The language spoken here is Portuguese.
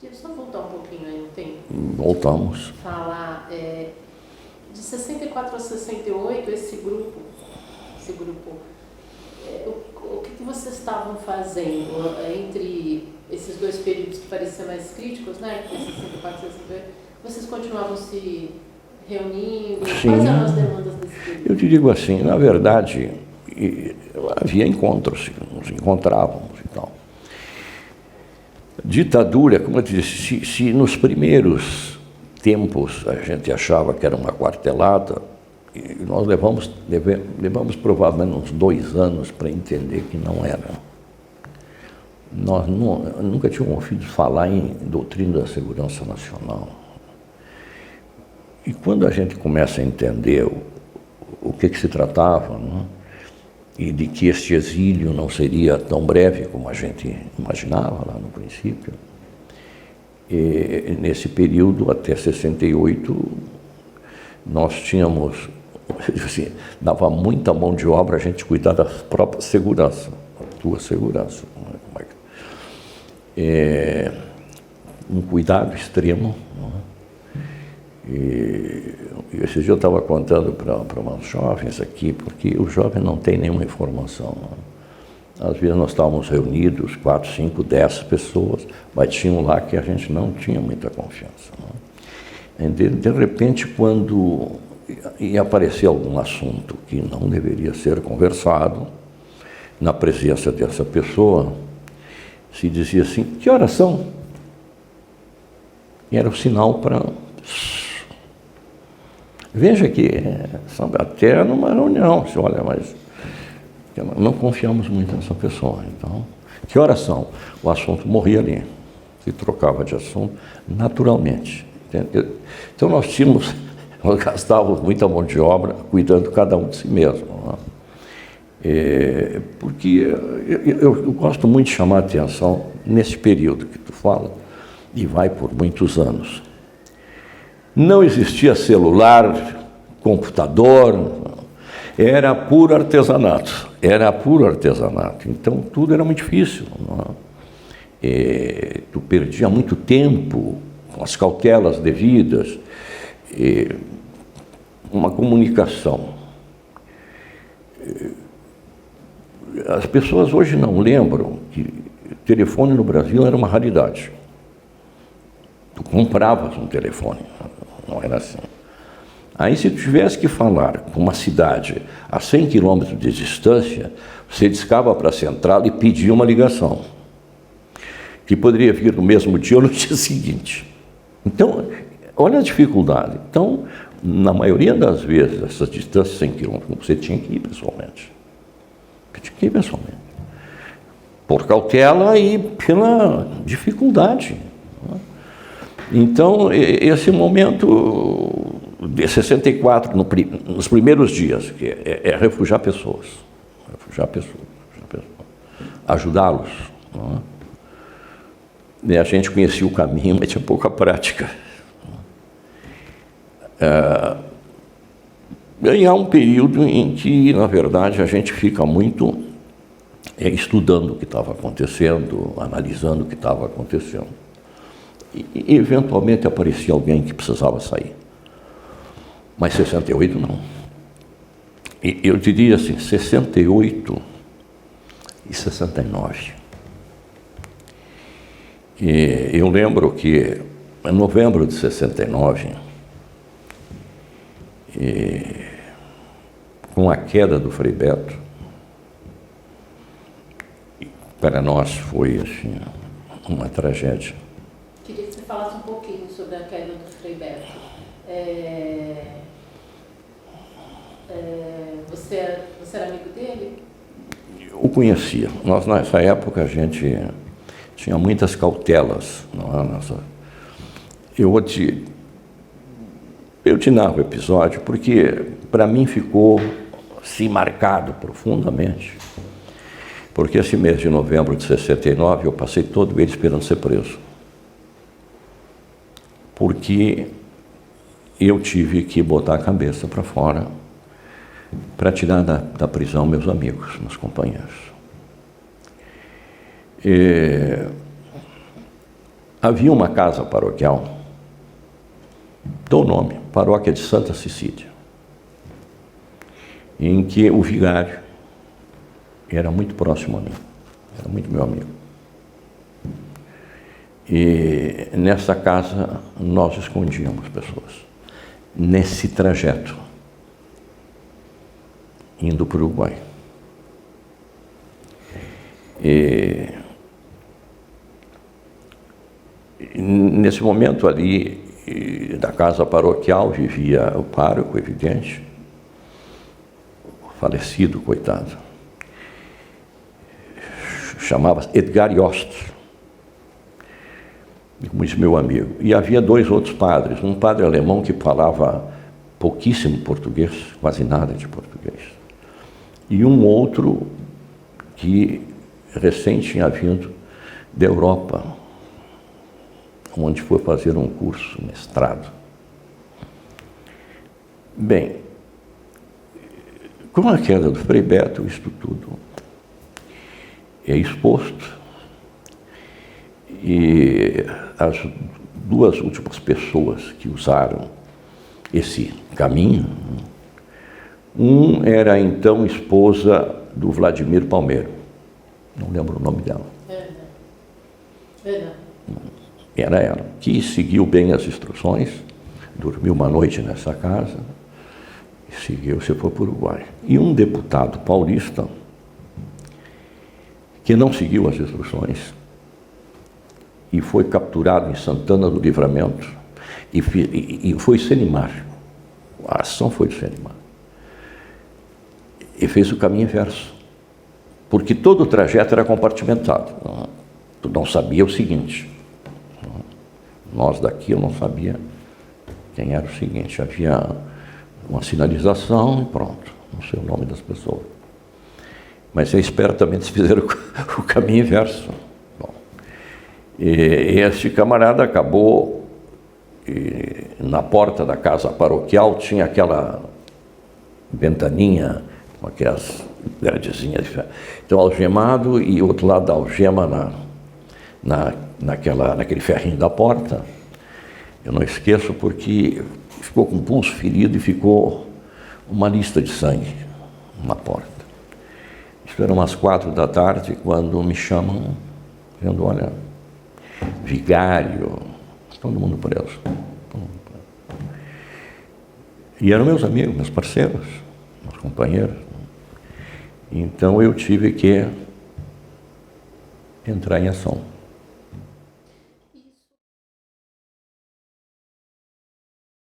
Queria só voltar um pouquinho aí no tempo. Voltamos. Falar, de 64 a 68, esse grupo, o que vocês estavam fazendo entre esses dois períodos que pareciam mais críticos, né? Que é 64 e 68, vocês continuavam se reunindo? Sim. Quais eram as demandas desse período? Eu te digo assim, na verdade, havia encontros, nos encontrávamos e tal. Ditadura, como eu disse, se nos primeiros tempos a gente achava que era uma quartelada, nós levamos provavelmente uns 2 anos para entender que não era. Nós nunca tínhamos ouvido falar em doutrina da segurança nacional. E quando a gente começa a entender o que se tratava, né? E de que este exílio não seria tão breve como a gente imaginava lá no princípio, e nesse período, até 68, nós tínhamos, assim, dava muita mão de obra a gente cuidar da própria segurança, da tua segurança. Um cuidado extremo. E esse dia eu estava contando para umas jovens aqui, porque o jovem não tem nenhuma informação. Às vezes nós estávamos reunidos, 4, 5, 10 pessoas, mas tinham lá que a gente não tinha muita confiança. De repente, quando ia aparecer algum assunto que não deveria ser conversado, na presença dessa pessoa, se dizia assim: que horas são? E era o sinal para... Veja que até numa reunião, se olha, mas não confiamos muito nessa pessoa. Então, que horas são? O assunto morria ali, se trocava de assunto naturalmente. Entendeu? Então nós gastávamos muita mão de obra cuidando cada um de si mesmo. Porque eu gosto muito de chamar a atenção nesse período que tu fala, e vai por muitos anos. Não existia celular, computador, era puro artesanato, Então, tudo era muito difícil. Tu perdia muito tempo com as cautelas devidas, uma comunicação. As pessoas hoje não lembram que o telefone no Brasil era uma raridade. Tu compravas um telefone, não era assim. Aí, se tu tivesse que falar com uma cidade a 100 quilômetros de distância, você discava para a central e pedia uma ligação, que poderia vir no mesmo dia ou no dia seguinte. Então, olha a dificuldade. Então, na maioria das vezes, essas distâncias de 100 quilômetros, você tinha que ir pessoalmente. Por cautela e pela dificuldade. Então, esse momento de 64, nos primeiros dias, que é refugiar pessoas, ajudá-los. E a gente conhecia o caminho, mas tinha pouca prática. E há um período em que, na verdade, a gente fica muito estudando o que estava acontecendo, analisando o que estava acontecendo. E eventualmente aparecia alguém que precisava sair. Mas 68 não. E eu diria assim, 68 e 69. E eu lembro que em novembro de 69, com a queda do Frei Beto, para nós foi assim, uma tragédia. Queria que você falasse um pouquinho sobre a queda do Frei Beto. Você era amigo dele? Eu o conhecia. Nós, nessa época, a gente tinha muitas cautelas. Eu te narro o episódio porque, para mim, ficou assim, marcado profundamente. Porque esse mês de novembro de 69, eu passei todo ele esperando ser preso. Porque eu tive que botar a cabeça para fora para tirar da prisão meus amigos, meus companheiros. havia uma casa paroquial, dou o nome, Paróquia de Santa Cecília, em que o vigário era muito próximo a mim, era muito meu amigo. E nessa casa nós escondíamos pessoas, nesse trajeto, indo para o Uruguai. E nesse momento ali, da casa paroquial, vivia o pároco, evidente, falecido, coitado. Chamava-se Edgar Yost, como disse meu amigo. E havia 2 outros padres, um padre alemão que falava pouquíssimo português, quase nada de português, e um outro que recém tinha vindo da Europa, onde foi fazer um curso, mestrado. Bem, com a queda do Frei Beto, isto tudo é exposto, e as 2 últimas pessoas que usaram esse caminho, um era a então esposa do Vladimir Palmeiro, não lembro o nome dela. Era ela, que seguiu bem as instruções, dormiu uma noite nessa casa, e seguiu, se foi para o Uruguai. E um deputado paulista, que não seguiu as instruções, e foi capturado em Santana do Livramento, e foi Senimar, a ação foi do Senimar, e fez o caminho inverso, porque todo o trajeto era compartimentado. Tu não sabia o seguinte, nós daqui eu não sabia quem era o seguinte, havia uma sinalização e pronto, não sei o nome das pessoas. Mas eu espero também que fizeram o caminho inverso. Bom, e este camarada acabou, na porta da casa paroquial tinha aquela ventaninha com aquelas gradezinhas, então algemado, e o outro lado da algema naquele ferrinho da porta. Eu não esqueço porque ficou com o pulso ferido e ficou uma lista de sangue na porta. Isso era umas 4 da tarde, quando me chamam, dizendo, olha, vigário, todo mundo preso. E eram meus amigos, meus parceiros, meus companheiros. Então eu tive que entrar em ação.